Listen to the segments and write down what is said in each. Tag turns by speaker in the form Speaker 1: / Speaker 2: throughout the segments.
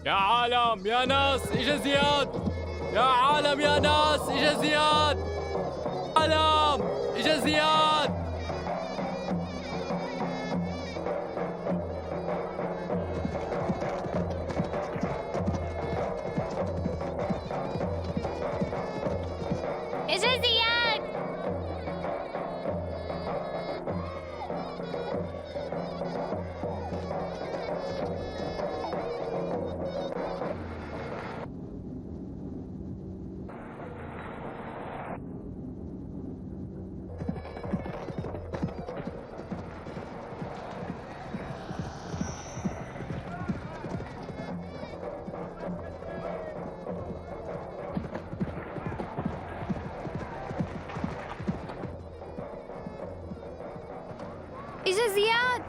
Speaker 1: يا عالم يا ناس اجا زياد. يا عالم يا ناس اجا زياد. عالم اجا زياد.
Speaker 2: اجا زياد. اجا زياد.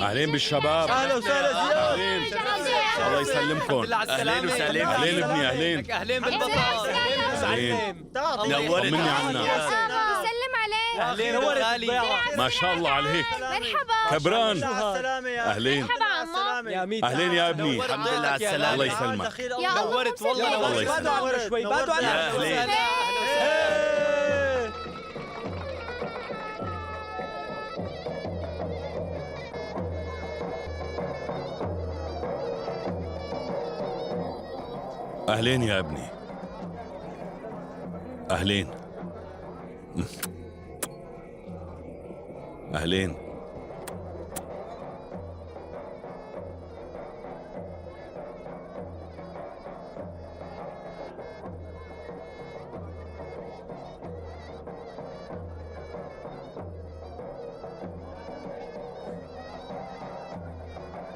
Speaker 3: أهلين بالشباب.
Speaker 4: اهلا وسهلا زياد.
Speaker 3: أهلين. الله يسلمكم.
Speaker 4: اهلين وسهلين.
Speaker 3: أهلين ابني أهلين.
Speaker 1: اهلين
Speaker 2: بالبطل.
Speaker 3: أهلين.
Speaker 4: نورت
Speaker 3: طمني عنا.
Speaker 2: يسلم عليك.
Speaker 4: اهلين بالغالي.
Speaker 3: ما شاء الله عليك.
Speaker 2: مرحبا.
Speaker 3: كبران.
Speaker 4: السلامة يا
Speaker 3: أهلين.
Speaker 2: مرحبا عمو.
Speaker 1: يا ميت.
Speaker 3: أهلين يا ابني.
Speaker 4: الحمد لله على السلامة.
Speaker 3: الله يسلمك.
Speaker 2: يا الله
Speaker 4: نورت والله.
Speaker 2: مسلمك.
Speaker 3: الله يسلمك.
Speaker 4: بعدوا عنا شوي. بعدوا عنا.
Speaker 3: يا أهلين. أهلين يا ابني. أهلين. أهلين.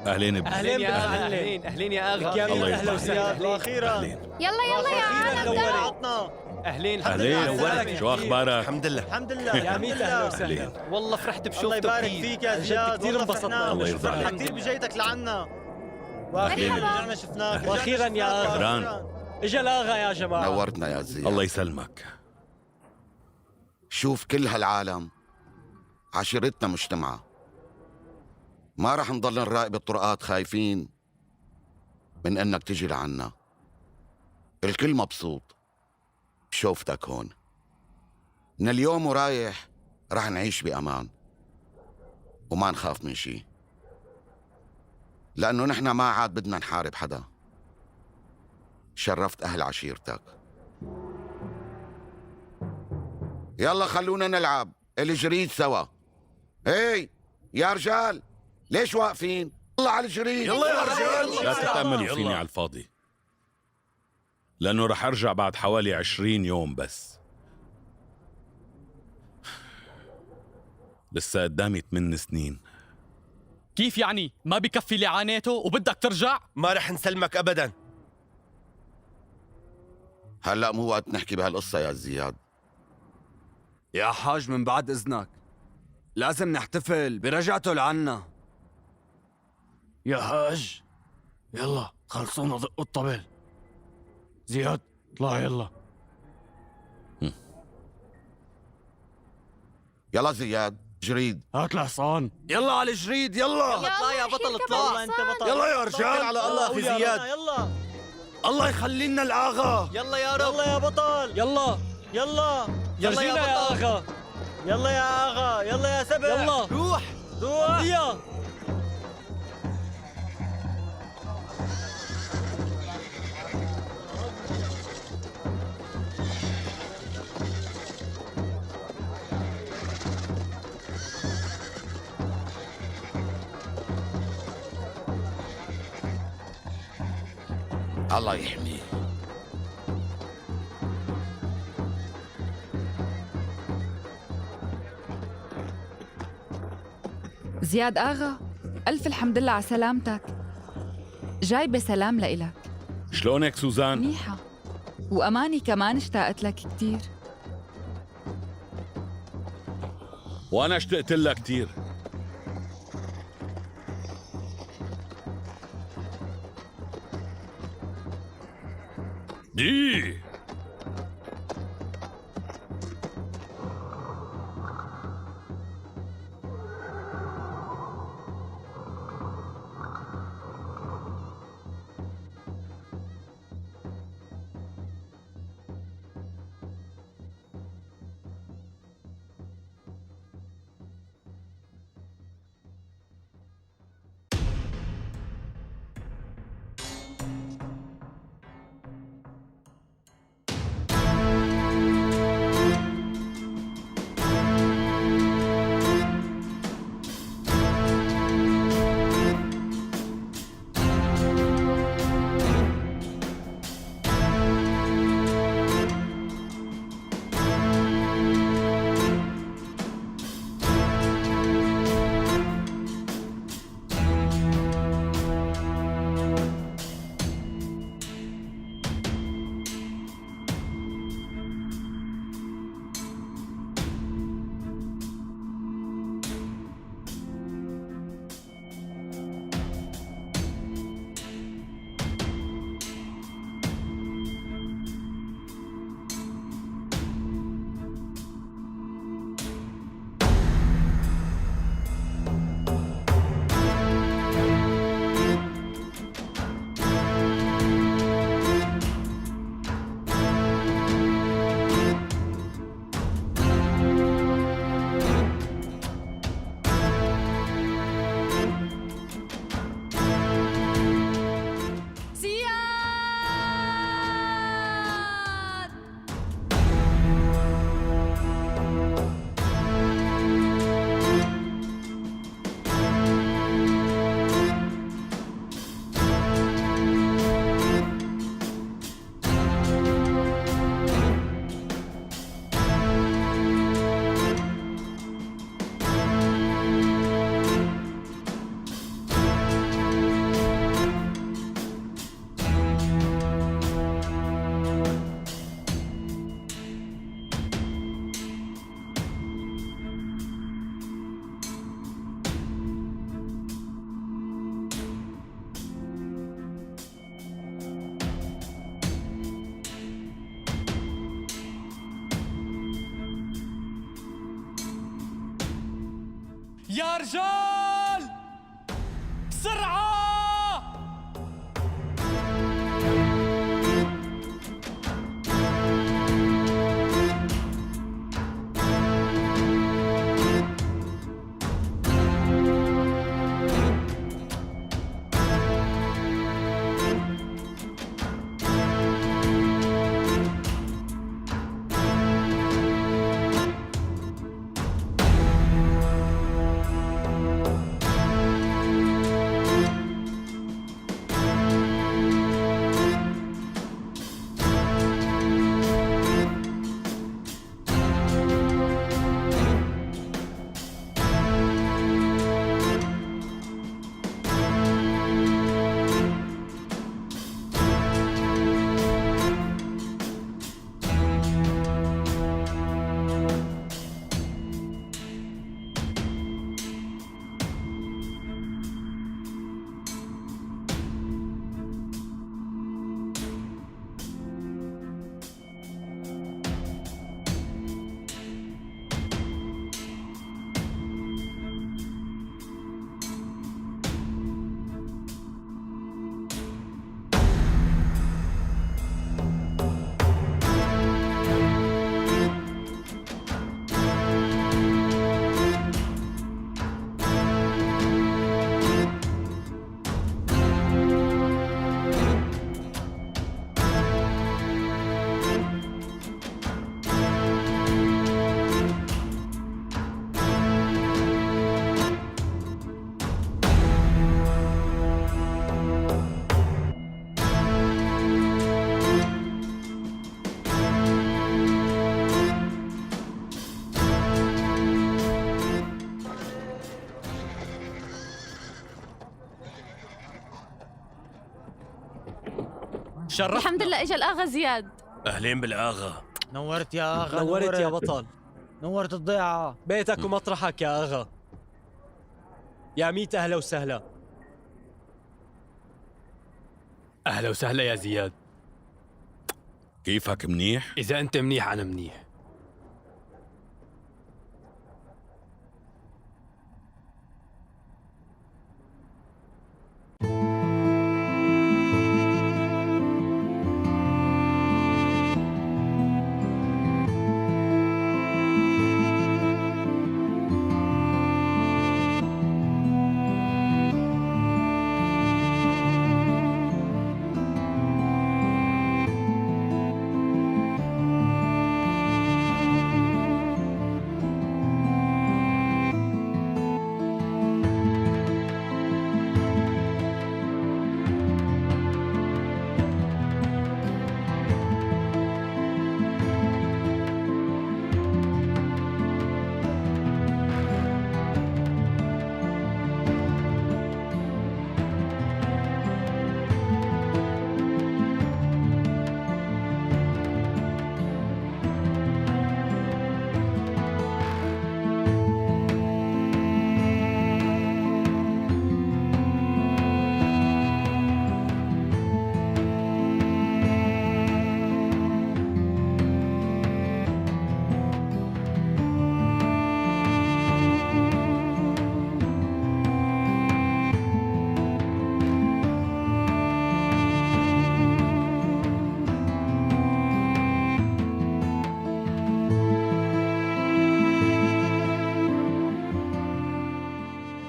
Speaker 3: أهلين ابني.
Speaker 1: اهلين يا
Speaker 4: بالمعلم.
Speaker 1: اهلين. اهلين يا اغا.
Speaker 3: الله
Speaker 4: اهلا
Speaker 3: يرضى
Speaker 4: وسهلا.
Speaker 3: عليك.
Speaker 4: واخيرا.
Speaker 3: أهلين.
Speaker 2: يلا يلا يا عالم تعالوا.
Speaker 4: عطنا.
Speaker 1: اهلين.
Speaker 3: أهلين.
Speaker 4: نورت.
Speaker 3: شو أخبارك؟
Speaker 5: الحمد لله.
Speaker 4: الحمد لله.
Speaker 1: يا ميت اهلا
Speaker 3: أهلين.
Speaker 1: وسهلا. والله فرحت
Speaker 4: الله
Speaker 1: بشوفته
Speaker 4: يبارك
Speaker 1: كثير.
Speaker 4: فيك يا زياد.
Speaker 1: كثير
Speaker 4: والله
Speaker 1: انبسطنا.
Speaker 4: فرحنا.
Speaker 3: الله يرضى
Speaker 4: فرحنا
Speaker 3: عليك.
Speaker 4: كثير بجيتك لعنا.
Speaker 2: مرحبا.
Speaker 4: رجعنا شفناك.
Speaker 1: واخيرا يا أخ.
Speaker 3: غران.
Speaker 1: اجا الاغا يا جماعه.
Speaker 5: نورتنا يا زياد.
Speaker 3: الله يسلمك.
Speaker 5: شوف كل هالعالم عشيرتنا مجتمعة. ما رح نضل نراقب الطرقات خايفين من انك تجي لعنا. الكل مبسوط بشوفتك هون. من اليوم ورايح رح نعيش بأمان وما نخاف من شي، لأنه نحن ما عاد بدنا نحارب حدا. شرفت أهل عشيرتك. يلا خلونا نلعب الجريد سوا. هي يا رجال، ليش واقفين؟ يلا على الجريد.
Speaker 4: يلا يا رجال.
Speaker 3: لا تتأملوا فيني على الفاضي، لأنه رح أرجع بعد حوالي 20 يوم بس. لسه قدامي 8 سنين.
Speaker 1: كيف يعني؟ ما بكفي اللي عانيته وبدك ترجع؟
Speaker 4: ما رح نسلمك ابدا.
Speaker 5: هلأ مو وقت نحكي بهالقصة يا زياد.
Speaker 6: يا حاج من بعد إذنك لازم نحتفل برجعته لعنا.
Speaker 7: يا حاج يلا خلصونا دقوا الطبل. زياد اطلع يلا.
Speaker 5: يلا زياد جريد.
Speaker 7: هات الحصان.
Speaker 6: يلا على الجريد يلا.
Speaker 4: اطلع يا بطل اطلع.
Speaker 2: والله
Speaker 4: انت بطل.
Speaker 6: يلا يا رجال.
Speaker 4: توكل على الله اخي زياد. يلا.
Speaker 6: الله يخلي لنا الآغا.
Speaker 4: يلا يا رب. يلا يا بطل.
Speaker 1: يلا
Speaker 4: يلا.
Speaker 1: يرجينا يا اغا.
Speaker 4: يلا يا اغا. يلا يا سبع.
Speaker 1: يلا
Speaker 4: روح. روح.
Speaker 1: يا
Speaker 5: الله يحميه.
Speaker 8: زياد آغا، ألف الحمد لله على سلامتك. جايبة سلام لإلك.
Speaker 3: شلونك سوزان؟
Speaker 8: منيحة. وأماني كمان اشتاقت لك كتير.
Speaker 3: وأنا اشتقت لها كتير. دي
Speaker 8: زياد!
Speaker 1: يا رجال بسرعة!
Speaker 2: شرفنا.
Speaker 8: الحمد لله اجى الاغا زياد.
Speaker 7: أهلين بالآغا.
Speaker 2: نورت يا اغا.
Speaker 4: نورت يا بطل. نورت الضيعة. بيتك ومطرحك يا أغا. يا ميت أهلا وسهلا.
Speaker 1: أهلا وسهلا يا زياد.
Speaker 3: كيفك منيح؟
Speaker 1: إذا أنت منيح أنا منيح.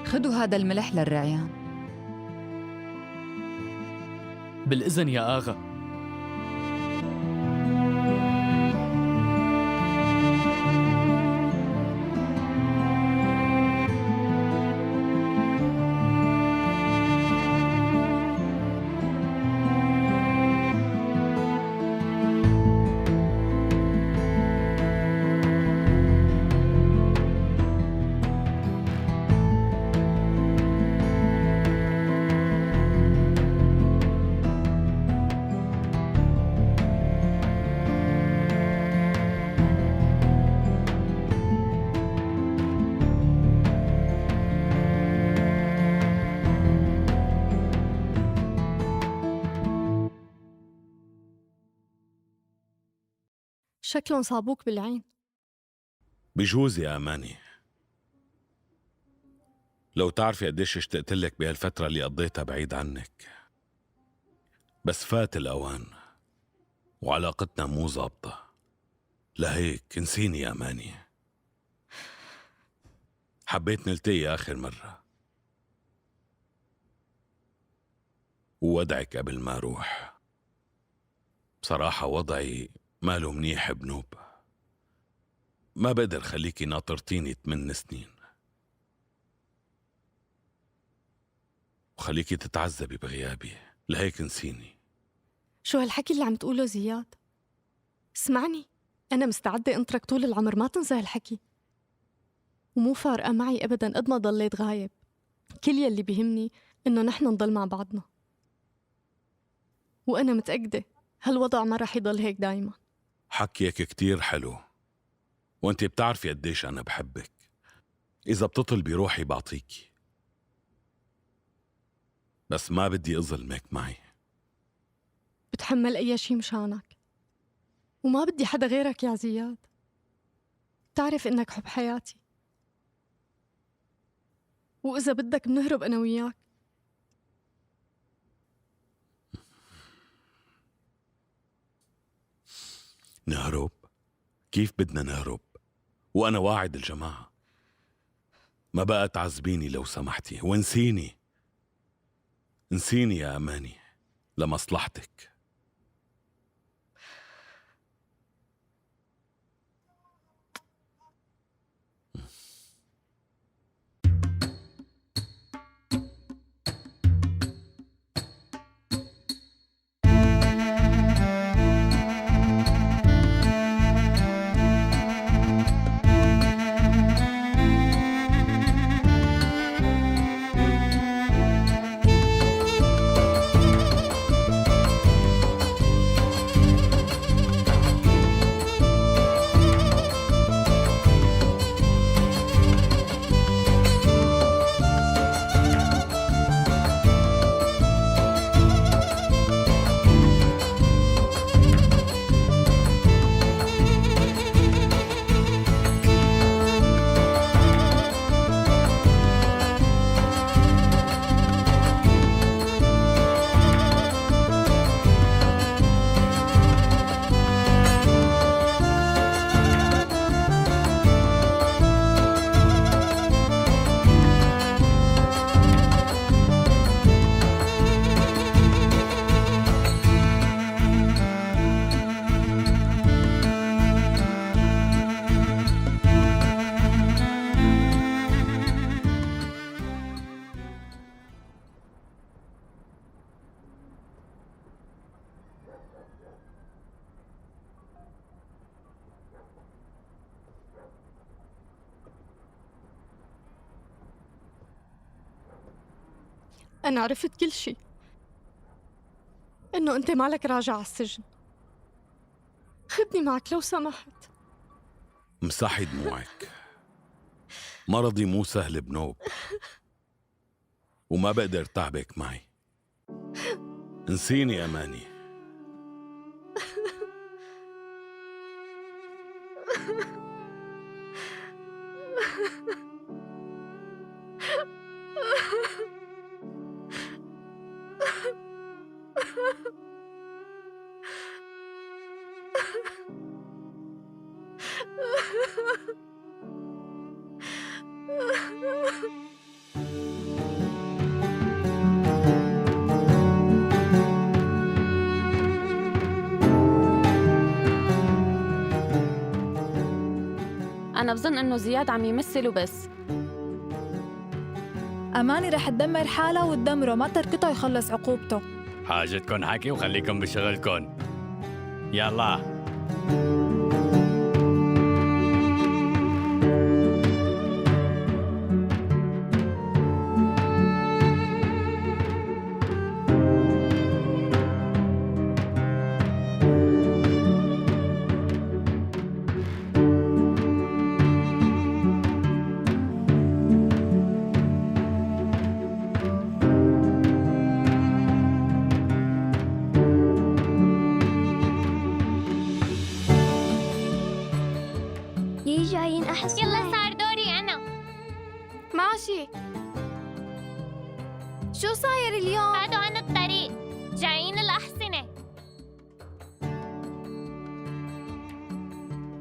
Speaker 8: خدوا هذا الملح للرعيان.
Speaker 7: بالإذن يا آغا.
Speaker 9: شكلهم صابوك بالعين.
Speaker 3: بجوز يا أماني. لو تعرفي قديش اشتقت لك بهالفترة اللي قضيتها بعيد عنك، بس فات الأوان وعلاقتنا مو ظابطة، لهيك انسيني يا أماني. حبيت نلتقي آخر مرة وودعك قبل ما أروح. بصراحة وضعي ماله منيح بنوب، ما بقدر خليكي ناطرتيني 8 سنين وخليكي تتعذبي بغيابي، لهيك نسيني.
Speaker 9: شو هالحكي اللي عم تقوله زياد؟ اسمعني، أنا مستعدة أنطرك طول العمر، ما تنسى هالحكي. ومو فارقة معي أبداً قد ما ضليت غايب. كل يلي بيهمني إنه نحن نضل مع بعضنا، وأنا متأكدة هالوضع ما رح يضل هيك دايماً.
Speaker 3: حكيك كتير حلو، وانت بتعرفي قديش أنا بحبك. إذا بتطلبي روحي بعطيكي، بس ما بدي أظلمك معي.
Speaker 9: بتحمل أي شي مشانك، وما بدي حدا غيرك يا زياد. بتعرف إنك حب حياتي، وإذا بدك بنهرب أنا وياك.
Speaker 3: نهرب؟ كيف بدنا نهرب؟ وأنا واعد الجماعة. ما بقى تعذبيني لو سمحتي، وانسيني. انسيني يا أماني لمصلحتك.
Speaker 9: أنا عرفت كل شي، إنه أنت مالك راجع على السجن. خدني معك لو سمحت.
Speaker 3: مسحي دموعك. مرضي مو سهل بنوب، وما بقدر تعبك معي. انسيني أماني.
Speaker 10: أنا بظن إنه زياد عم يمثل وبس.
Speaker 8: أماني رح تدمر حالها وتدمره، ما تركته يخلص عقوبته.
Speaker 1: حاجتكن حكي وخليكم بشغلكن. يلا.
Speaker 11: جايين أحس. يلا صار دوري أنا.
Speaker 9: ماشي. شو صاير اليوم؟
Speaker 11: بعدوا عن الطريق، جايين الأحصنة.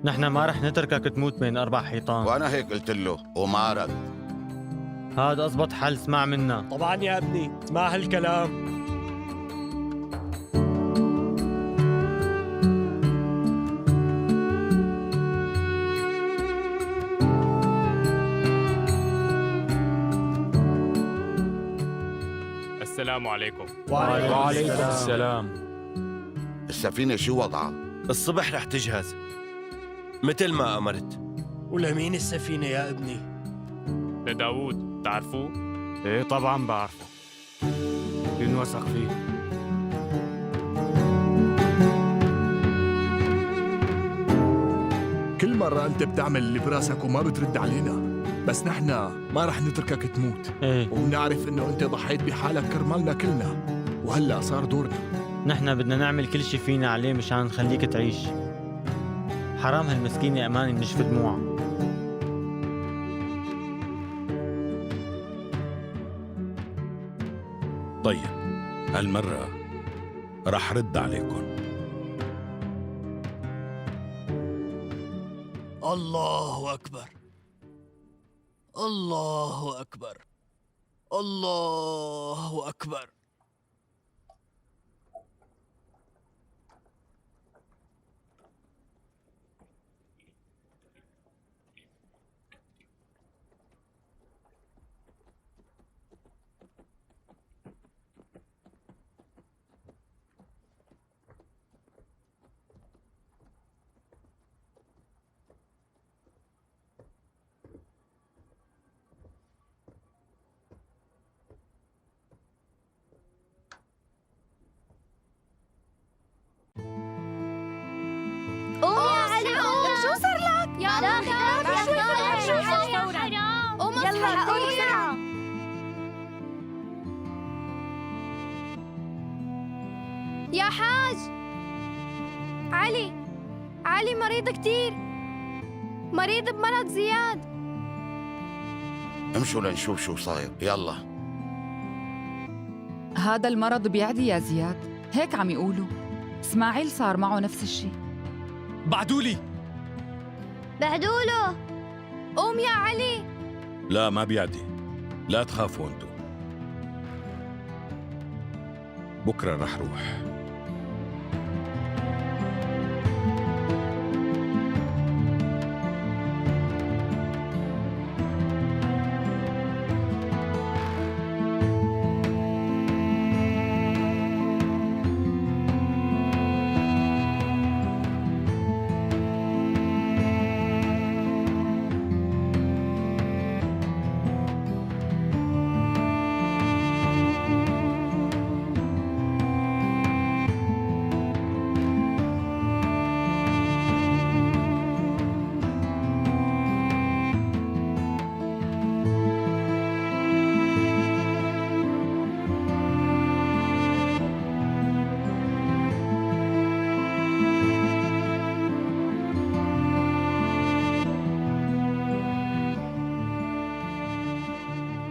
Speaker 4: نحن ما رح نتركك تموت بين 4 حيطان.
Speaker 5: وأنا هيك قلت له وما رد.
Speaker 4: هذا أزبط حل، اسمع منا.
Speaker 2: طبعا يا ابني، اسمع هالكلام.
Speaker 1: السلام عليكم.
Speaker 2: وعليكم السلام.
Speaker 5: السفينة شو وضعها؟
Speaker 2: الصبح رح تجهز مثل ما أمرت. ولمين السفينة يا ابني؟
Speaker 1: لداوود، تعرفوه؟
Speaker 6: ايه طبعا بعرفه، ينوثق فيه.
Speaker 12: كل مرة أنت بتعمل اللي براسك وما بترد علينا، بس نحن ما رح نتركك تموت.
Speaker 4: ايه،
Speaker 12: وبنعرف إنه أنت ضحيت بحالك كرمالنا كلنا، وهلأ صار دورنا.
Speaker 4: نحن بدنا نعمل كل شي فينا عليه مشان نخليك تعيش. حرام هالمسكينة أماني نشف دموعها.
Speaker 3: طيب، هالمرة رح رد عليكم.
Speaker 12: الله أكبر، الله أكبر، الله أكبر.
Speaker 11: قوم يا علي، قوم. شو صار لك؟ يا الله، شوي فورا. قوم يلا قوم بسرعة.
Speaker 9: يا حاج علي مريض كتير، مريض بمرض زياد.
Speaker 5: امشوا لنشوف شو صاير. يلا.
Speaker 8: هذا المرض بيعدي يا زياد، هيك عم يقولوا. اسماعيل صار معه نفس الشي.
Speaker 2: بعدولي.
Speaker 11: بعدوله.
Speaker 9: قوم يا علي.
Speaker 3: لا، ما بيعدي. لا تخافوا انتو، بكرة رح روح.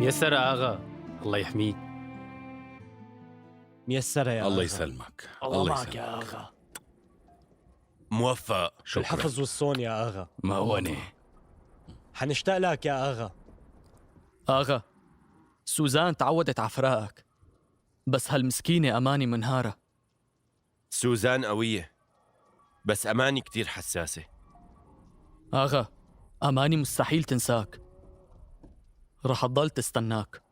Speaker 1: ميسرة آغا، الله يحميك.
Speaker 2: ميسرة يا
Speaker 3: الله
Speaker 2: آغا.
Speaker 3: يسلمك.
Speaker 1: الله معك يا آغا.
Speaker 2: موفق.
Speaker 3: شكرا.
Speaker 2: الحفظ والصون يا آغا.
Speaker 1: ما هو أنا
Speaker 2: حنشتاق لك يا آغا.
Speaker 7: آغا، سوزان تعودت على فراقك، بس هالمسكينة أماني منهارة.
Speaker 2: سوزان قوية، بس أماني كتير حساسة.
Speaker 7: آغا، أماني مستحيل تنساك، رح تضل تستناك،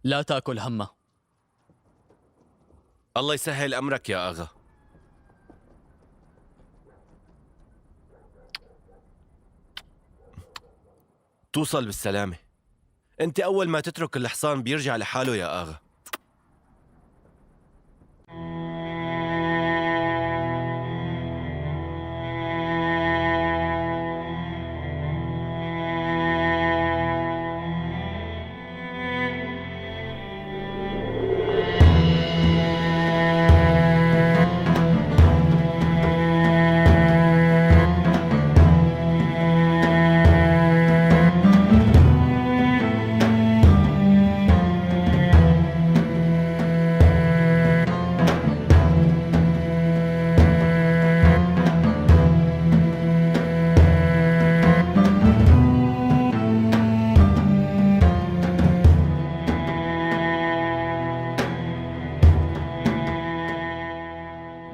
Speaker 7: لا تاكل همها.
Speaker 2: الله يسهل أمرك يا آغا. توصل بالسلامة. أنت أول ما تترك الحصان بيرجع لحاله يا آغا.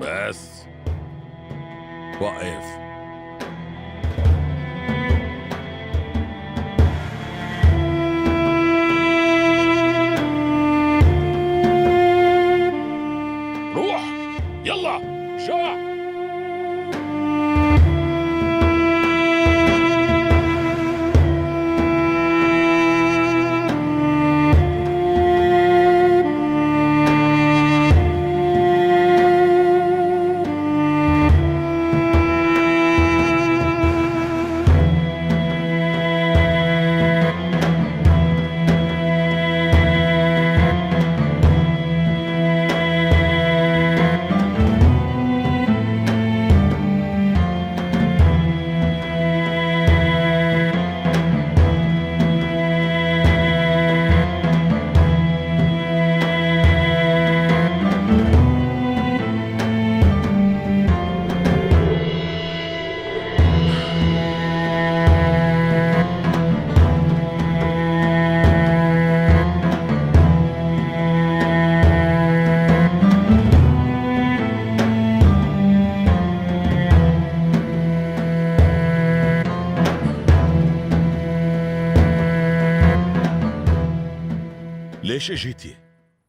Speaker 3: بس وقف. روح يلا شاع. ليش اجيتي؟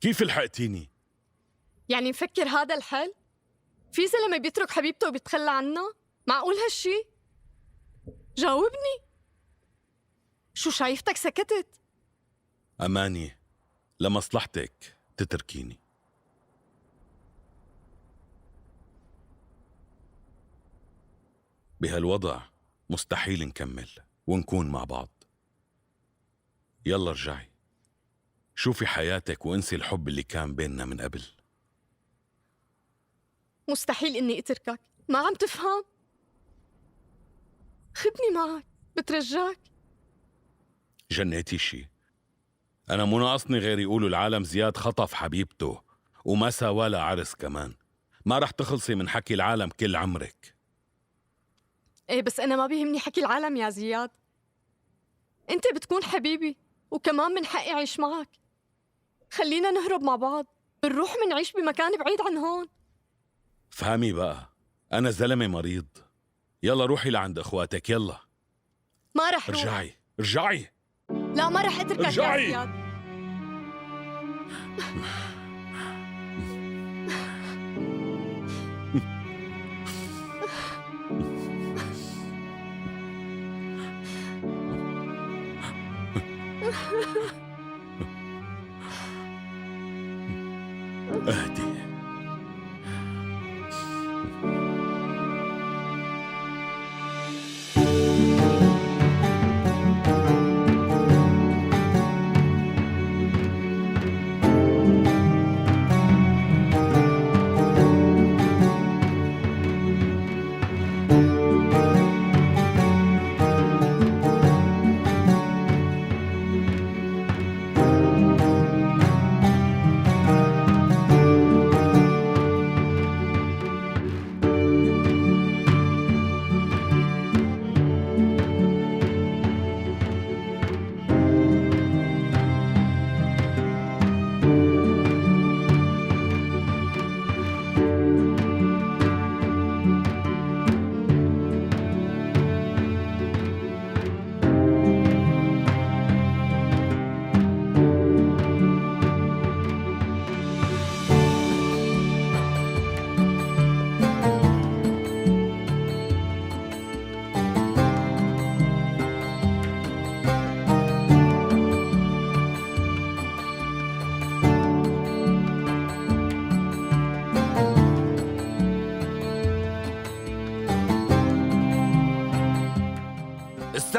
Speaker 3: كيف لحقتيني؟
Speaker 9: يعني مفكر هذا الحل؟ في زلمة بيترك حبيبته وبيتخلى عنها؟ معقول هالشي؟ جاوبني. شو شايفتك سكتت؟
Speaker 3: أماني، لمصلحتك تتركيني. بهالوضع مستحيل نكمل ونكون مع بعض. يلا ارجعي، شوفي حياتك وانسي الحب اللي كان بيننا من قبل.
Speaker 9: مستحيل إني أتركك، ما عم تفهم؟ خدني معك، بترجاك.
Speaker 3: جنيتي شي. أنا مو ناقصني غير يقولوا العالم زياد خطف حبيبته وما ساوى لها عرس كمان. ما رح تخلصي من حكي العالم كل عمرك.
Speaker 9: إيه بس أنا ما بيهمني حكي العالم يا زياد. أنت بتكون حبيبي وكمان من حقي أعيش معك. خلينا نهرب مع بعض، بنروح منعيش بمكان بعيد عن هون.
Speaker 3: فهمي بقى، أنا زلمة مريض. يلا روحي لعند إخواتك يلا.
Speaker 9: ما رح روح.
Speaker 3: ارجعي.
Speaker 9: لا ما رح أتركك
Speaker 3: ارجعي.
Speaker 9: يا زياد.
Speaker 3: اهدي.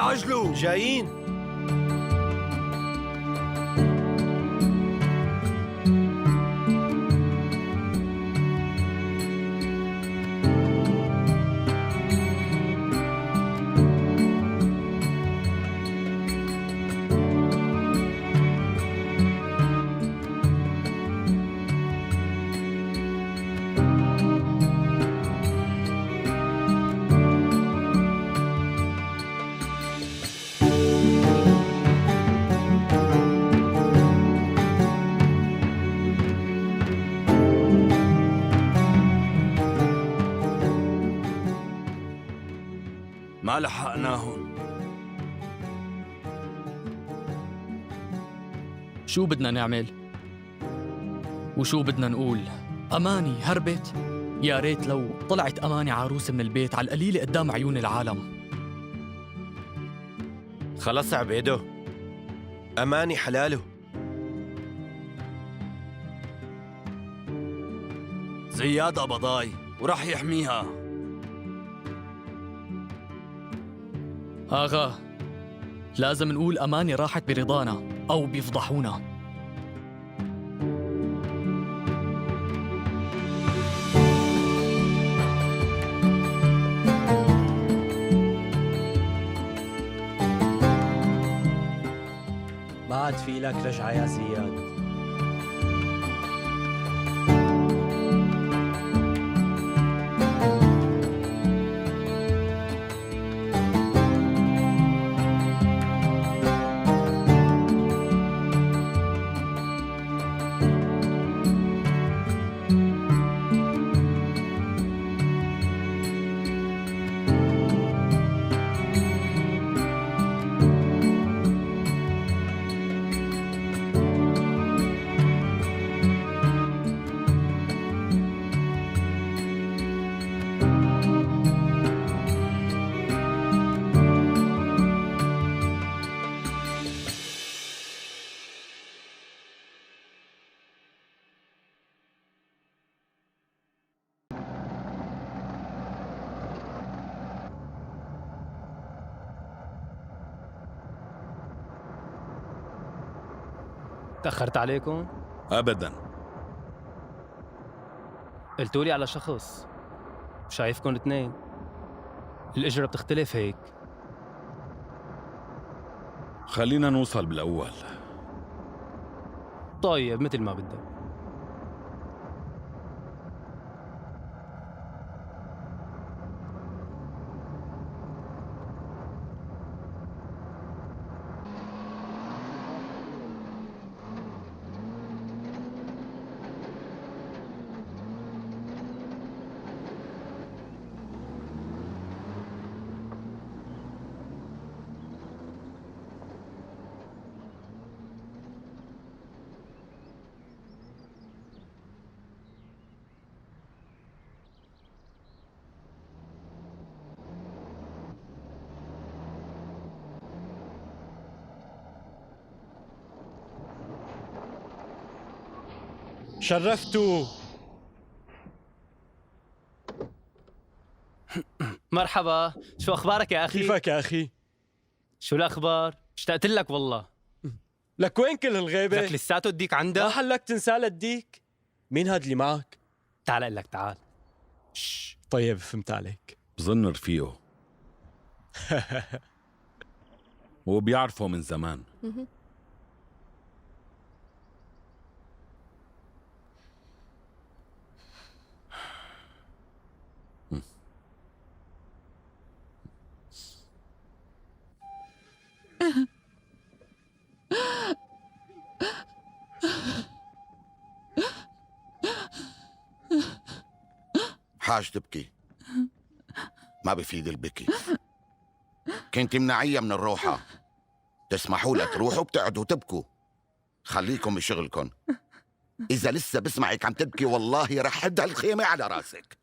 Speaker 6: عجلوا
Speaker 2: جايين.
Speaker 6: ما لحقناهم.
Speaker 7: شو بدنا نعمل؟ وشو بدنا نقول؟ أماني هربت؟ يا ريت لو طلعت أماني عروس من البيت على القليلة قدام عيون العالم.
Speaker 2: خلص عبيدو، أماني حلاله.
Speaker 6: زياد قبضاي وراح يحميها.
Speaker 7: آغا، لازم نقول أماني راحت برضانا أو بيفضحونا.
Speaker 13: ما عاد في لك رجعة يا زياد. تأخرت عليكم؟
Speaker 3: أبداً.
Speaker 13: قلتولي على شخص شايفكم اثنين، الإجرة بتختلف هيك.
Speaker 3: خلينا نوصل بالأول.
Speaker 13: طيب مثل ما بدك.
Speaker 14: شرفتوا.
Speaker 13: مرحبا، شو أخبارك يا أخي؟
Speaker 14: كيفك يا أخي؟
Speaker 13: شو الأخبار؟ اشتقت لك والله.
Speaker 14: لك وين كل الغيبة؟
Speaker 13: لك لساته اديك عنده؟
Speaker 14: ما حلك تنساه لديك؟ مين هاد اللي معك؟
Speaker 13: تعال أقول لك تعال.
Speaker 14: طيب فهمت عليك.
Speaker 3: بظن رفيقه. وبيعرفه من زمان.
Speaker 5: حاج تبكي، ما بفيد البكي. كنت منعية من الروحة، تسمحوا لها تروحوا بتقعدوا تبكوا. خليكم بشغلكم. إذا لسه بسمعك عم تبكي والله رح حد هالخيمة على راسك.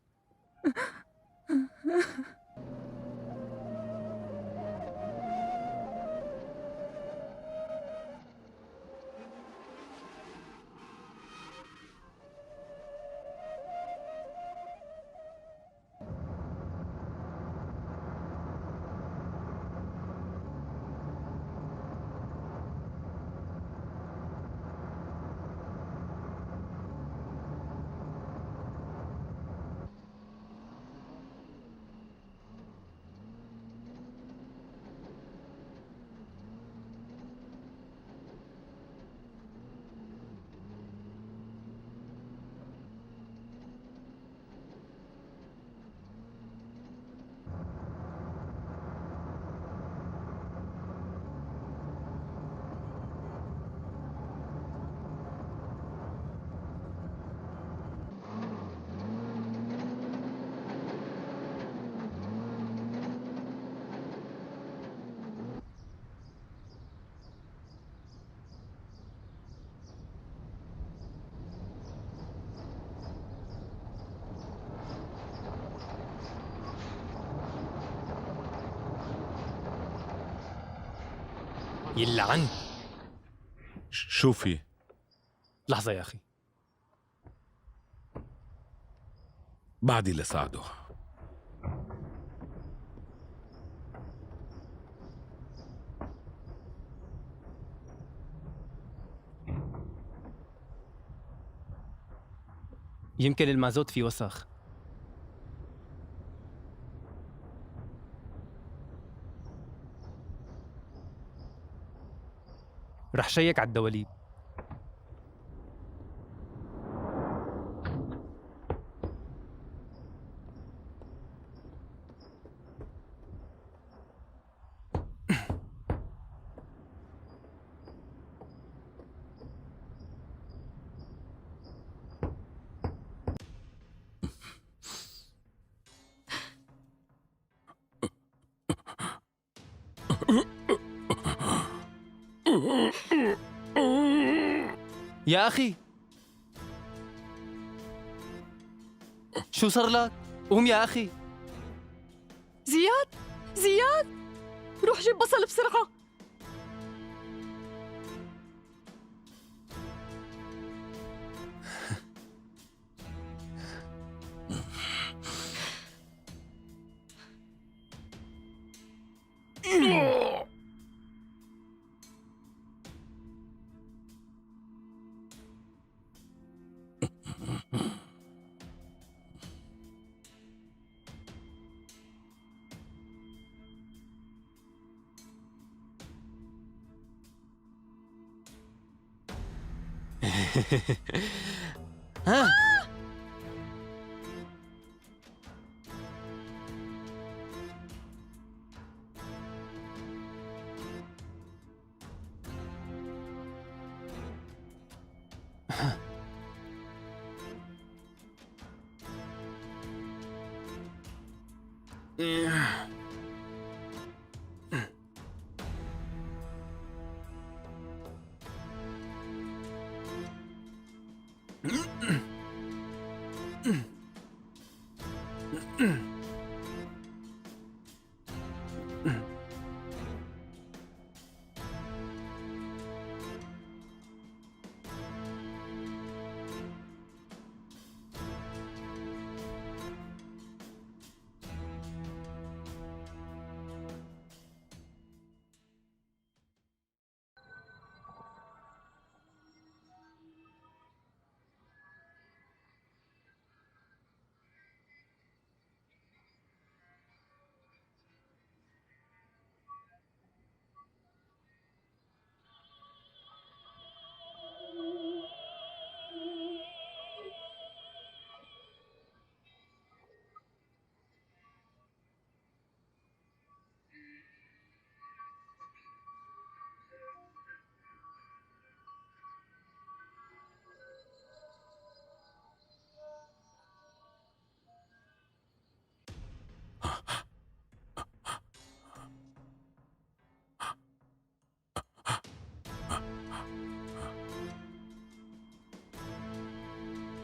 Speaker 1: يلعن.
Speaker 3: شو في؟
Speaker 1: لحظة يا أخي.
Speaker 3: بعدي لساعده.
Speaker 13: يمكن المازوت فيه وسخ. رح شيك على الدواليب. يا أخي شو صار لك؟ قوم يا أخي.
Speaker 9: زياد زياد، روح جيب بصل بسرعة.
Speaker 13: ها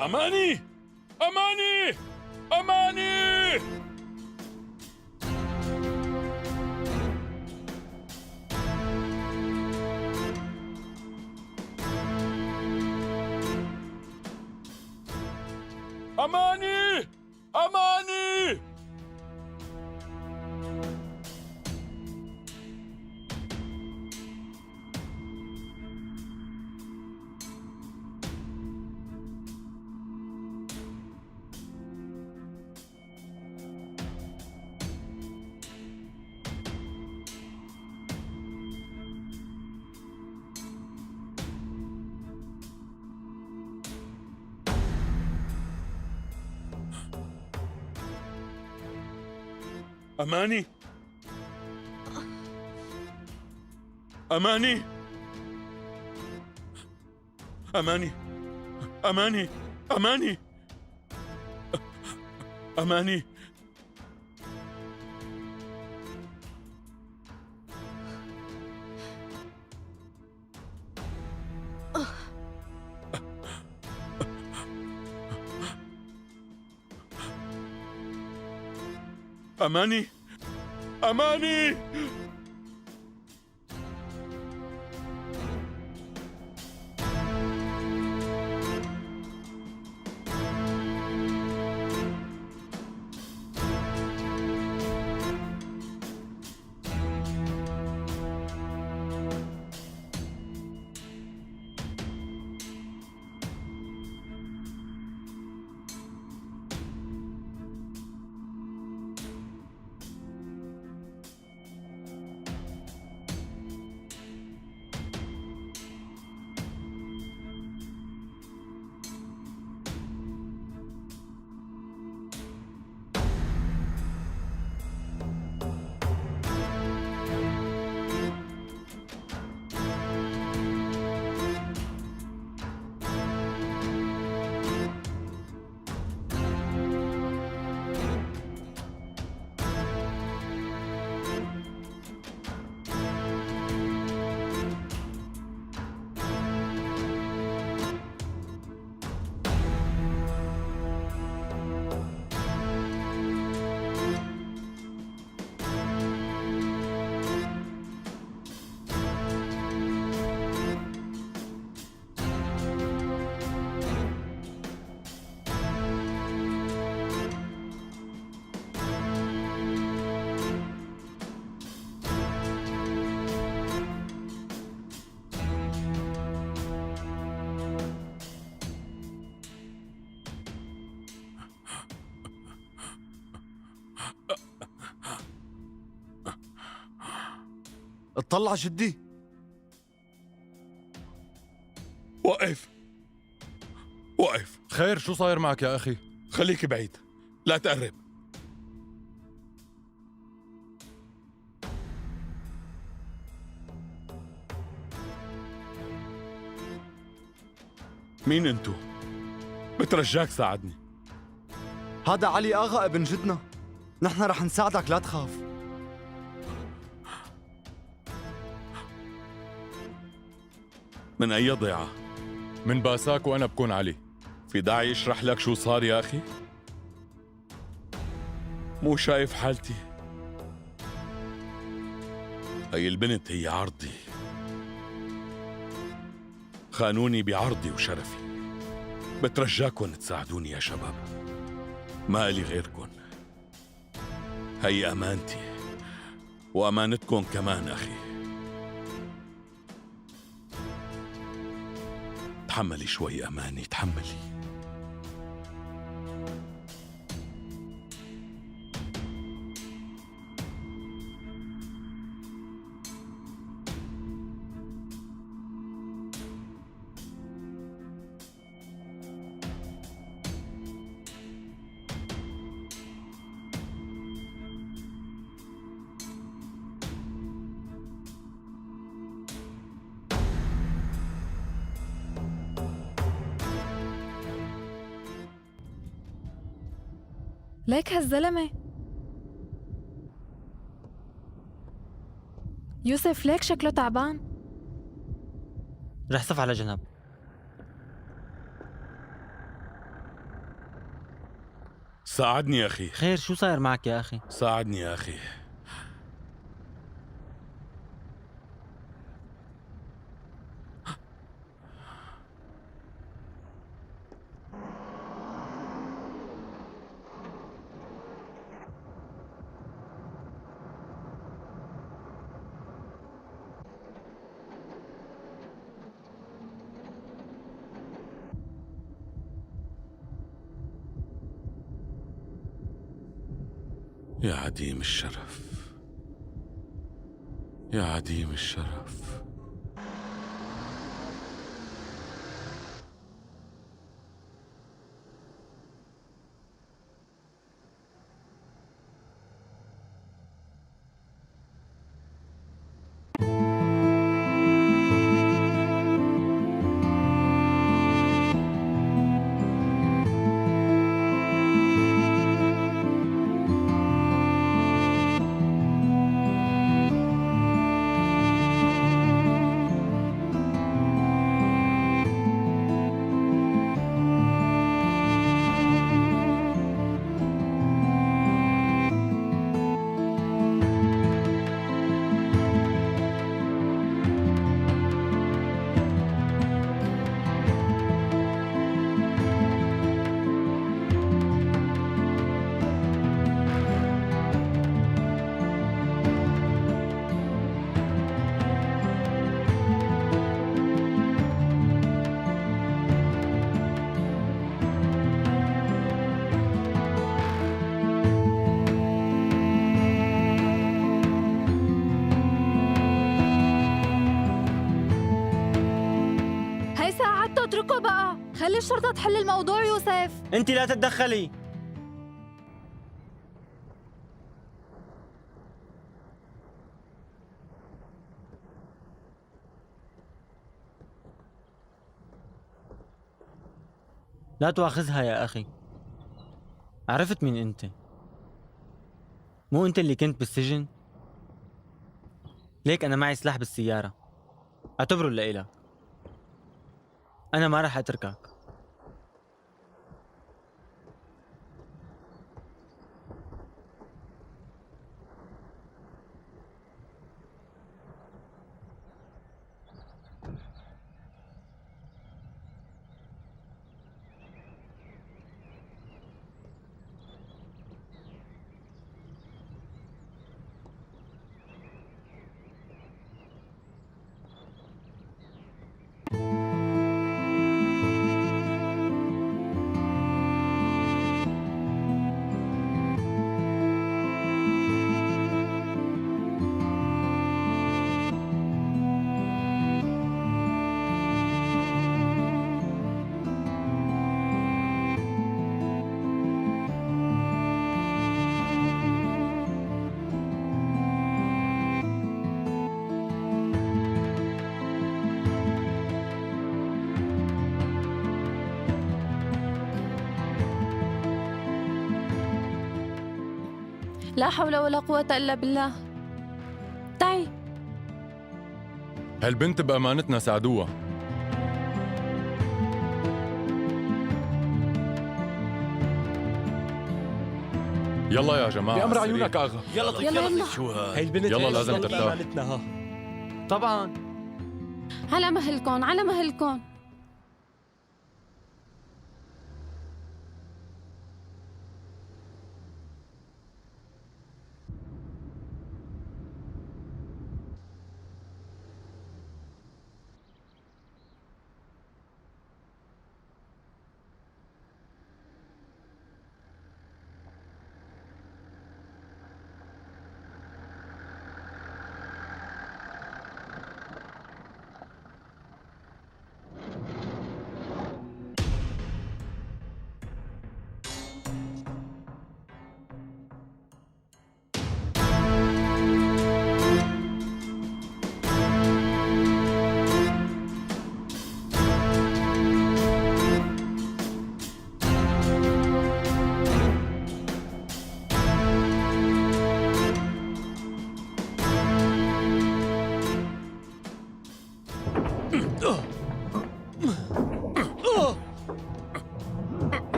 Speaker 3: أماني! أماني! أماني! أماني! أماني! أماني أماني أماني أماني أماني أماني أماني أماني
Speaker 6: اطلع جدي.
Speaker 3: وقف وقف.
Speaker 1: خير، شو صاير معك يا أخي؟
Speaker 3: خليك بعيد، لا تقرب. مين انتو؟ بترجاك ساعدني.
Speaker 6: هذا علي آغا ابن جدنا، نحن رح نساعدك لا تخاف.
Speaker 3: من أي ضيعة؟
Speaker 1: من باساك وأنا بكون علي.
Speaker 3: في داعي اشرح لك شو صار يا أخي؟ مو شايف حالتي؟ هي البنت هي عرضي، خانوني بعرضي وشرفي. بترجاكن تساعدوني يا شباب، ما إلي غيركن. هي أمانتي وأمانتكن كمان أخي. تحملي شوي أماني، تحملي.
Speaker 8: ليك هالزلمة يوسف، ليك شكله تعبان.
Speaker 4: رح صف على جنب.
Speaker 3: ساعدني يا أخي.
Speaker 4: خير، شو صاير معك يا أخي؟
Speaker 3: ساعدني يا أخي. يا عديم الشرف، يا عديم الشرف.
Speaker 8: اتركه بقى، خلي الشرطة تحل الموضوع. يوسف
Speaker 4: انت لا تتدخلي. لا تواخذها يا أخي، عرفت مين أنت. مو أنت اللي كنت بالسجن؟ ليك أنا معي سلاح بالسيارة، اعتبره لإلك. أنا ما رح أتركك.
Speaker 10: لا حول ولا قوة إلا بالله. تعي.
Speaker 1: هالبنت بأمانتنا ساعدوها. يلا يا جماعة
Speaker 14: بأمر عيونك آغا.
Speaker 2: يلا
Speaker 10: يلا.
Speaker 2: شو
Speaker 14: هاي البنت
Speaker 1: يلا
Speaker 14: هي
Speaker 1: لازم
Speaker 14: اللي
Speaker 1: ترتاح.
Speaker 14: أمانتنا ها.
Speaker 4: طبعا.
Speaker 10: على مهلكم على مهلكم.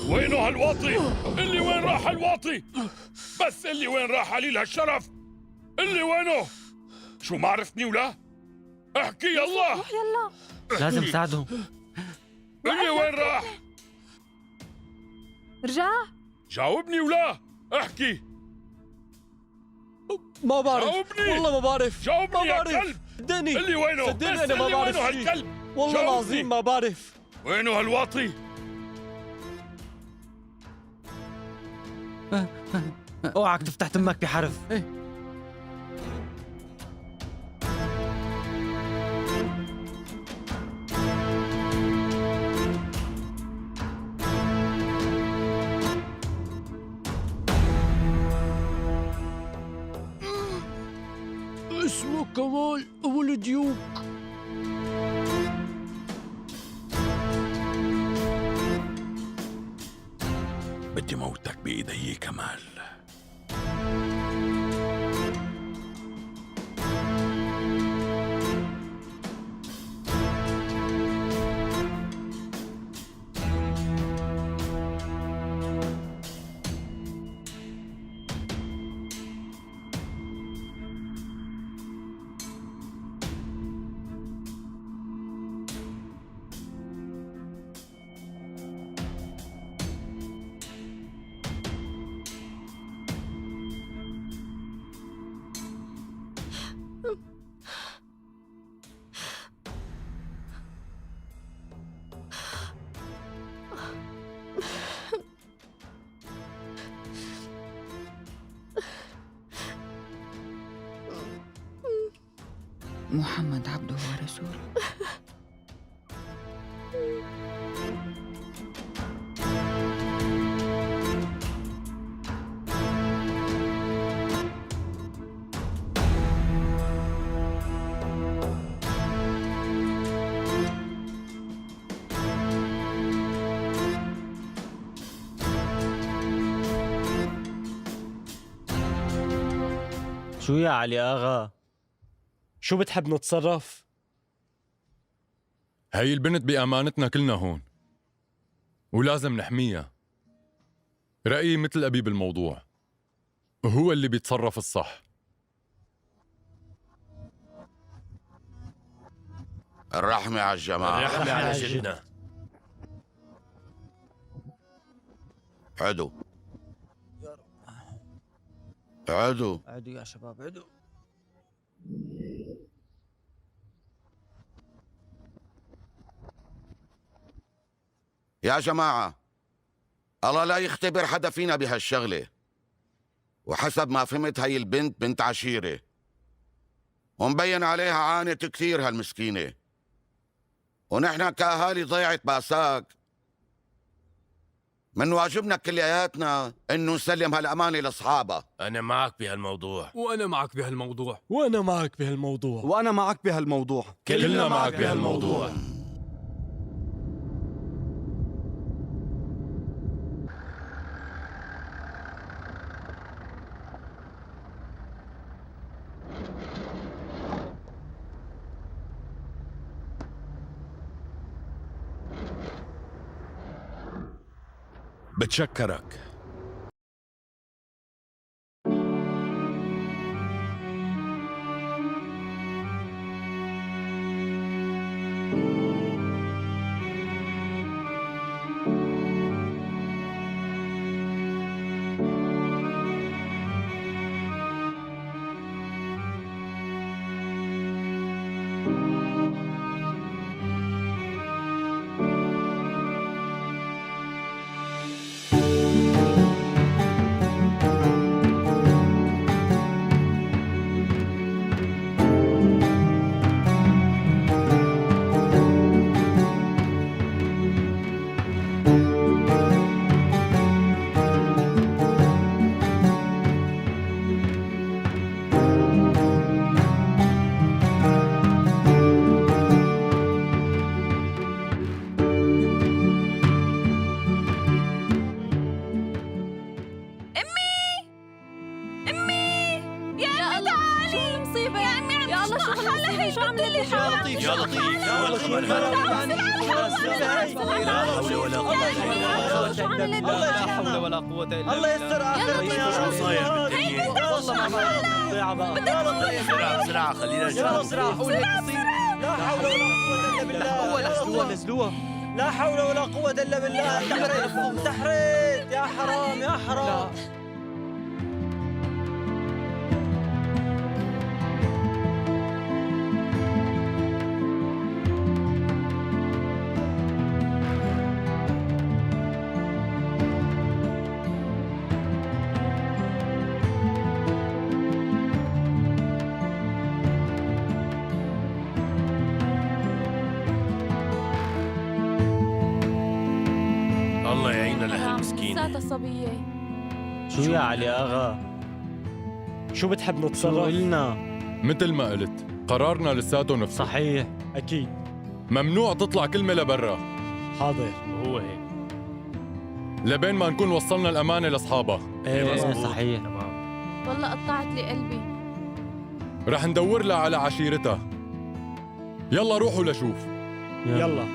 Speaker 3: وينه هالواطي؟ اللي وين راح هالواطي؟ بس اللي وين راح عليل هالشرف؟ اللي وينه؟ شو ما عرفتني ولا؟ احكي يلا.
Speaker 10: روح يلا.
Speaker 4: لازم ساعدهم.
Speaker 3: اللي وين راح؟
Speaker 10: رجع.
Speaker 3: جاوبني ولا؟ احكي.
Speaker 14: ما بعرف.
Speaker 3: جاوبني.
Speaker 14: والله ما بعرف.
Speaker 3: جاوبني
Speaker 14: ما
Speaker 3: يا
Speaker 14: بعرف.
Speaker 3: كلب.
Speaker 14: صدقني.
Speaker 3: اللي وينه؟
Speaker 14: صدقني
Speaker 3: بس
Speaker 14: أنا ما
Speaker 3: اللي
Speaker 14: بعرف
Speaker 3: وينه
Speaker 14: شي.
Speaker 3: هالكلب؟
Speaker 14: والله
Speaker 3: جاوبني.
Speaker 14: العظيم ما بعرف.
Speaker 3: وينه هالواطي؟
Speaker 4: اوعك تفتح تمك بحرف.
Speaker 14: اسمه كمال أبو الديوك.
Speaker 3: بدي موتك بإيدي كمال.
Speaker 8: محمد عبده ورسوله.
Speaker 4: شو يا علي آغا؟
Speaker 14: شو بتحب نتصرف؟
Speaker 1: هاي البنت بأمانتنا كلنا هون ولازم نحميها. رأيي مثل أبي بالموضوع، هو اللي بيتصرف الصح.
Speaker 5: الرحمة على الجماعة.
Speaker 2: الرحمة على جدنا.
Speaker 5: عدو عدو
Speaker 4: عدو يا شباب عدو.
Speaker 5: يا جماعة، الله لا يختبر حدا فينا بهالشغلة. وحسب ما فهمت هي البنت بنت عشيرة ومبين عليها عانت كثير هالمسكينة، ونحن كأهالي ضيعة باساك من واجبنا كلياتنا انه نسلم هالأمانة لاصحابها.
Speaker 2: أنا معك بهالموضوع.
Speaker 6: وأنا معك بهالموضوع.
Speaker 14: وأنا معك بهالموضوع.
Speaker 6: وأنا معك بهالموضوع.
Speaker 2: كلنا معك بهالموضوع.
Speaker 3: بتشكرك.
Speaker 13: الله يستر اخرتنا.
Speaker 2: شو صاير بالدنيا؟
Speaker 13: والله ما بعرف ضيعه بقى.
Speaker 2: بسرعة خلينا
Speaker 13: يلا
Speaker 2: نشوف.
Speaker 13: بسرعه قول هيك يصير. لا حول ولا قوه الا بالله. نزلوها. لا حول ولا قوه الا بالله. تحريت يا حرام يا حرام.
Speaker 2: الله يعيننا لهالمسكينة.
Speaker 10: سات الصبية.
Speaker 4: شو يا علي اغا؟
Speaker 14: شو بتحب
Speaker 4: شو
Speaker 14: نتصرف؟
Speaker 4: قلنا؟
Speaker 1: مثل ما قلت قرارنا لساته نفسه.
Speaker 4: صحيح.
Speaker 14: أكيد.
Speaker 1: ممنوع تطلع كلمة لبرا.
Speaker 14: حاضر.
Speaker 2: وهو هيك.
Speaker 1: لبين ما نكون وصلنا الأمانة لأصحابها.
Speaker 4: ايه صحيح.
Speaker 10: والله قطعت لي قلبي.
Speaker 1: رح ندور لها على عشيرتها. يلا روحوا لشوف.
Speaker 14: يلا.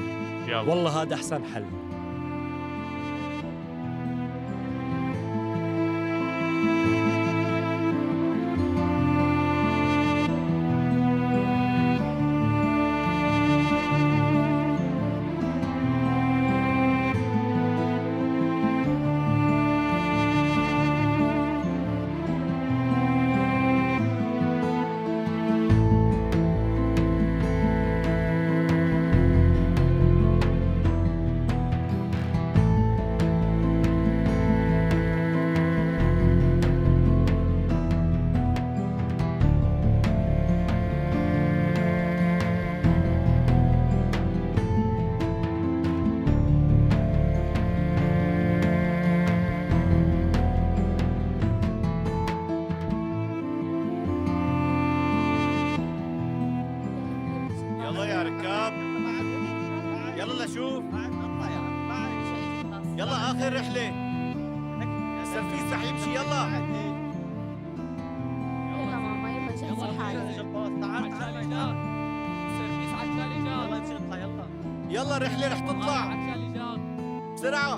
Speaker 14: والله هذا أحسن حل.
Speaker 2: يلا يا ركاب. يلا لشوف. يلا آخر رحلة. السرفيس رح يمشي. يلا.
Speaker 10: يلا ماما يلا جهزي حالك.
Speaker 2: يلا رحلة رح تطلع. بسرعة.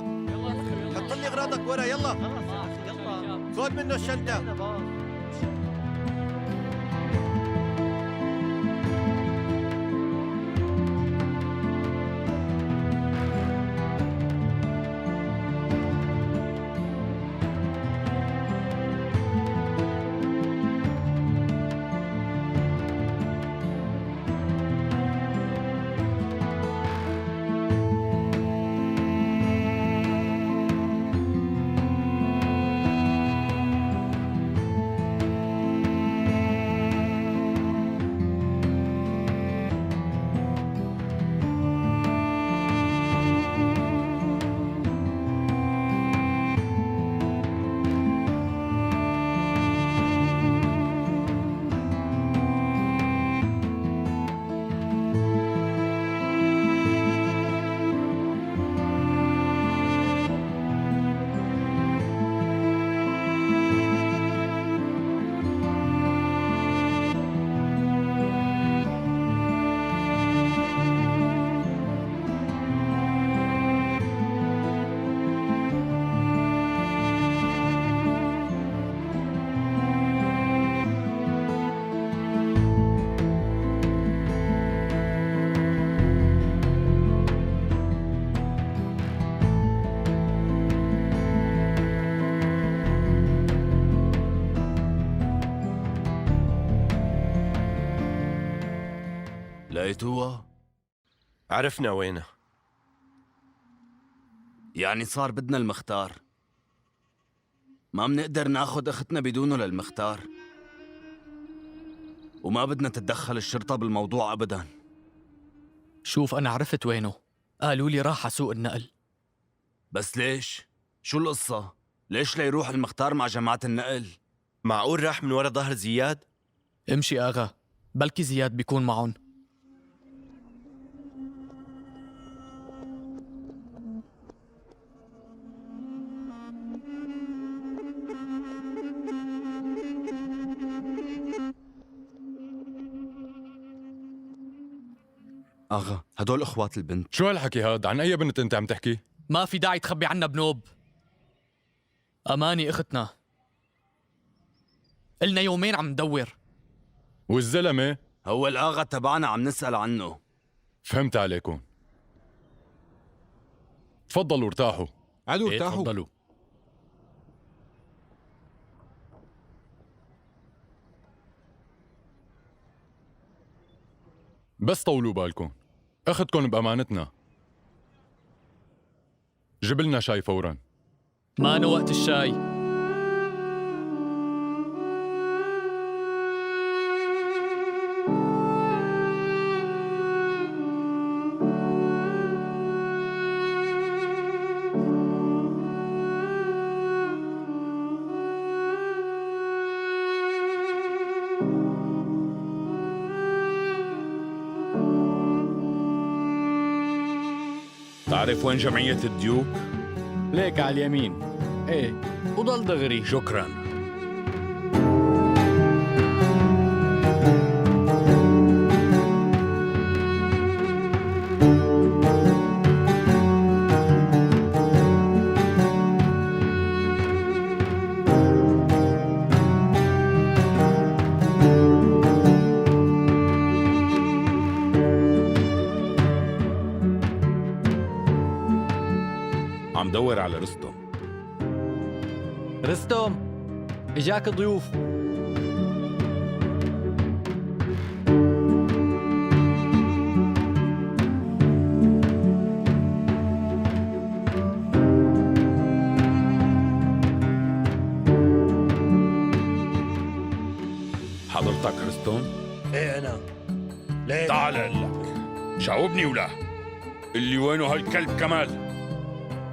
Speaker 2: حط لي اغراضك ورا. يلا. خذ منه الشنطة.
Speaker 6: لقيتوها؟
Speaker 2: عرفنا وينها.
Speaker 6: يعني صار بدنا المختار، ما منقدر ناخد اختنا بدونه للمختار، وما بدنا تتدخل الشرطة بالموضوع أبداً.
Speaker 7: شوف أنا عرفت وينه، قالوا لي راح على سوق النقل.
Speaker 6: بس ليش؟ شو القصة؟ ليش ليروح المختار مع جماعة النقل؟
Speaker 2: معقول راح من ورا ظهر زياد؟
Speaker 7: امشي آغا، بلكي زياد بيكون معهم.
Speaker 6: أغا هدول إخوات البنت.
Speaker 1: شو هالحكي هاد؟ عن أي بنت أنت عم تحكي؟
Speaker 7: ما في داعي تخبي عنا بنوب. أماني أختنا، إلنا يومين عم ندور.
Speaker 1: والزلمة؟
Speaker 6: هو الآغا تبعنا عم نسأل عنه.
Speaker 1: فهمت عليكم. تفضلوا ارتاحوا.
Speaker 12: عدو ارتاحوا.
Speaker 1: تفضلوا. بس طولوا بالكم، أخذكم بأمانتنا. جيب لنا شاي فوراً.
Speaker 7: ما وقت الشاي.
Speaker 3: تعرف وين جمعية الديوك؟
Speaker 15: ليك على اليمين. ايه وضل دغري.
Speaker 3: شكراً. عم دور على رستم.
Speaker 15: رستم اجاك ضيوف.
Speaker 3: حضرتك رستم؟
Speaker 14: ايه انا. ليه؟
Speaker 3: تعال لك. جاوبني ولا اللي وينه هالكلب كمال؟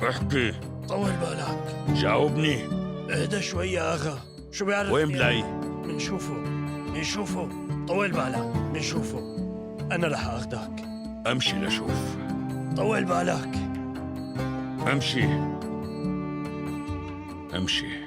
Speaker 3: احكي.
Speaker 14: طول بالك.
Speaker 3: جاوبني.
Speaker 14: اهدى شوي يا اغا. شو بيعرف؟
Speaker 3: وين بلاقيه؟
Speaker 14: منشوفه. طول بالك. منشوفه. انا رح اخدك.
Speaker 3: امشي لشوف.
Speaker 14: طول بالك.
Speaker 3: امشي. امشي.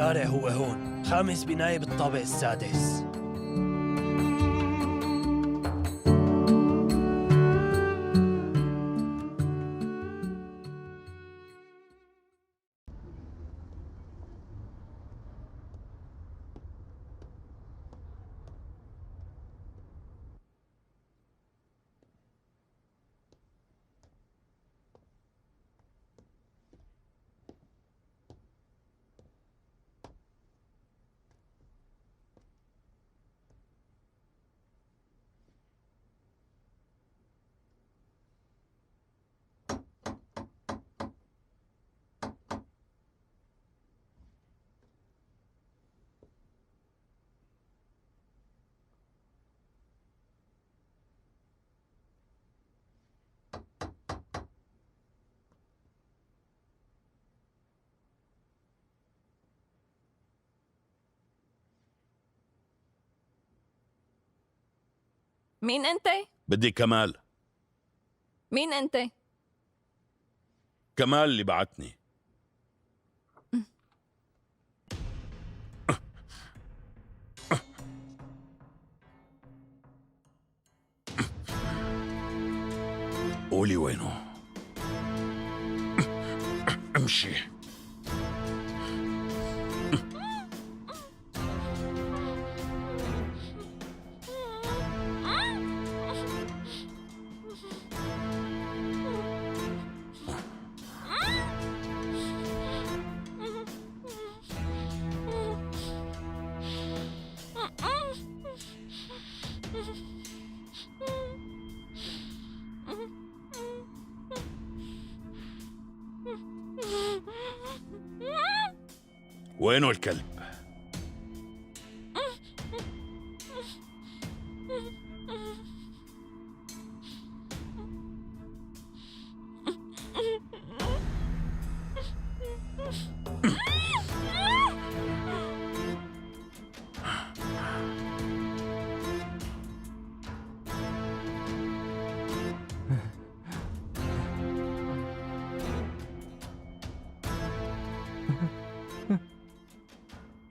Speaker 14: الشارع هو هون، خامس بناية بالطابق السادس.
Speaker 10: مين أنت؟
Speaker 3: بدي كمال.
Speaker 10: مين أنت؟
Speaker 3: كمال اللي بعتني. قولي وينه. امشي. وينه الكلب؟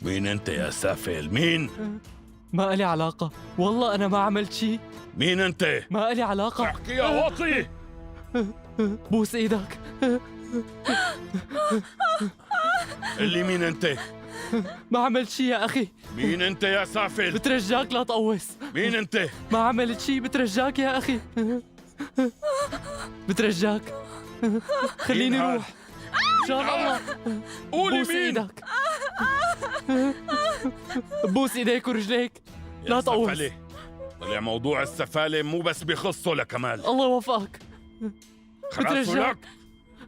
Speaker 3: مين انت يا سافل؟ مين؟
Speaker 7: ما إلي علاقة، والله أنا ما عملت شي.
Speaker 3: مين انت؟
Speaker 7: ما إلي علاقة.
Speaker 3: احكي يا واطي.
Speaker 7: بوس إيدك.
Speaker 3: اللي مين انت؟
Speaker 7: ما عملت شي يا أخي.
Speaker 3: مين انت يا سافل؟
Speaker 7: بترجاك لا تقوس.
Speaker 3: مين انت؟
Speaker 7: ما عملت شي، بترجاك يا أخي. بترجاك خليني روح إن شاء الله.
Speaker 3: قولي
Speaker 7: بوس
Speaker 3: مين؟
Speaker 7: إيدك. بوس إيديك ورجليك لا تقوس.
Speaker 3: سفلة. طلع موضوع السفالة مو بس بخصه لكمال.
Speaker 7: الله يوفقك. بترجاك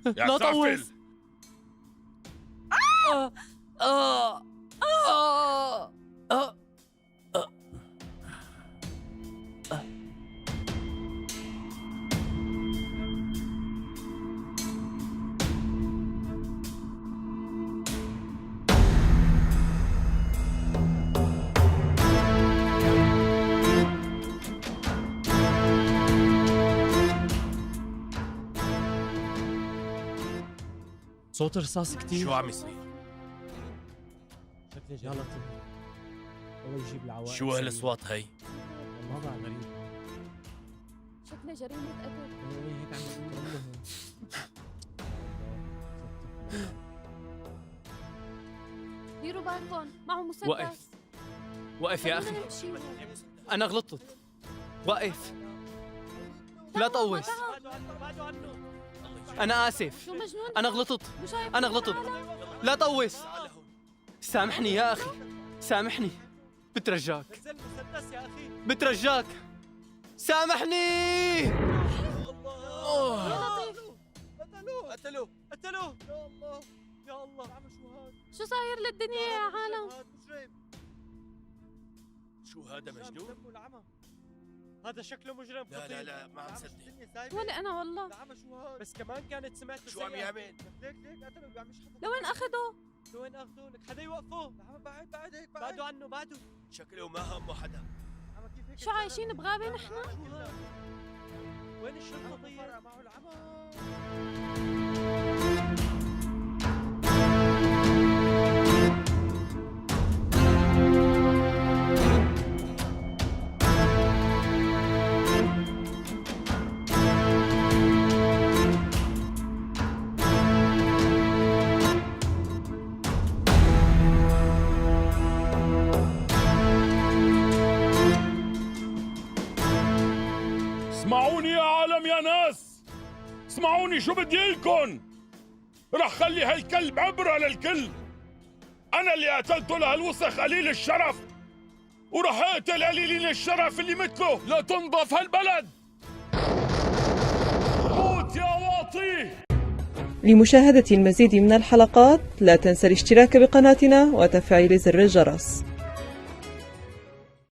Speaker 7: لا تقوس. صوت رصاص كتير.
Speaker 14: شو عم يصير؟
Speaker 13: يلا الله يجيب العوائق.
Speaker 14: شو هالاصوات هي؟
Speaker 13: والله بعد غريب.
Speaker 11: شكله جريمة قتل.
Speaker 13: هيك عم يقولوا.
Speaker 11: ديروا بالكم، معه مسدس.
Speaker 7: وقف يا أخي.
Speaker 11: خلينا نمشي.
Speaker 7: أنا غلطت. وقف لا تقوس. أنا آسف.
Speaker 11: شو مجنون؟
Speaker 7: أنا غلطت.
Speaker 11: مو شايف
Speaker 7: أنا غلطت. لا تقوس. سامحني يا أخي، سامحني. بترجاك.
Speaker 13: نزل مسدس يا أخي.
Speaker 7: بترجاك سامحني.
Speaker 13: قتلوه قتلوه. يا الله يا الله. عم شو هاد؟
Speaker 11: شو صاير للدنيا يا عالم؟
Speaker 14: شو هذا مجنون؟
Speaker 13: هذا شكله مجرم خطير.
Speaker 14: لا ما عم صدق.
Speaker 11: ولا أنا والله.
Speaker 13: شو هاد؟ بس كمان كانت سمعت
Speaker 14: شو عم يعمل؟
Speaker 13: ليك قتلوا بيعمل شحطة.
Speaker 11: لوين أخذوا؟
Speaker 13: لوين أخذوه؟ لك حدا يوقفه. بعد هيك بعدوا عنه بعدوا.
Speaker 14: شكله ما همه حدا.
Speaker 11: شو عايشين بغابة نحن؟
Speaker 13: وين الشرطة طيب؟ معه العمى.
Speaker 3: اسمعوني يا عالم يا ناس، اسمعوني شو بدي لكم. رح خلي هالكلب عبرة للكل. أنا اللي قتلته لهالوسخ قليل الشرف، ورح اقتل قليلين الشرف اللي مثله لتنضف هالبلد. موت يا واطي.
Speaker 16: لمشاهدة المزيد من الحلقات لا تنسى الاشتراك بقناتنا وتفعيل زر الجرس.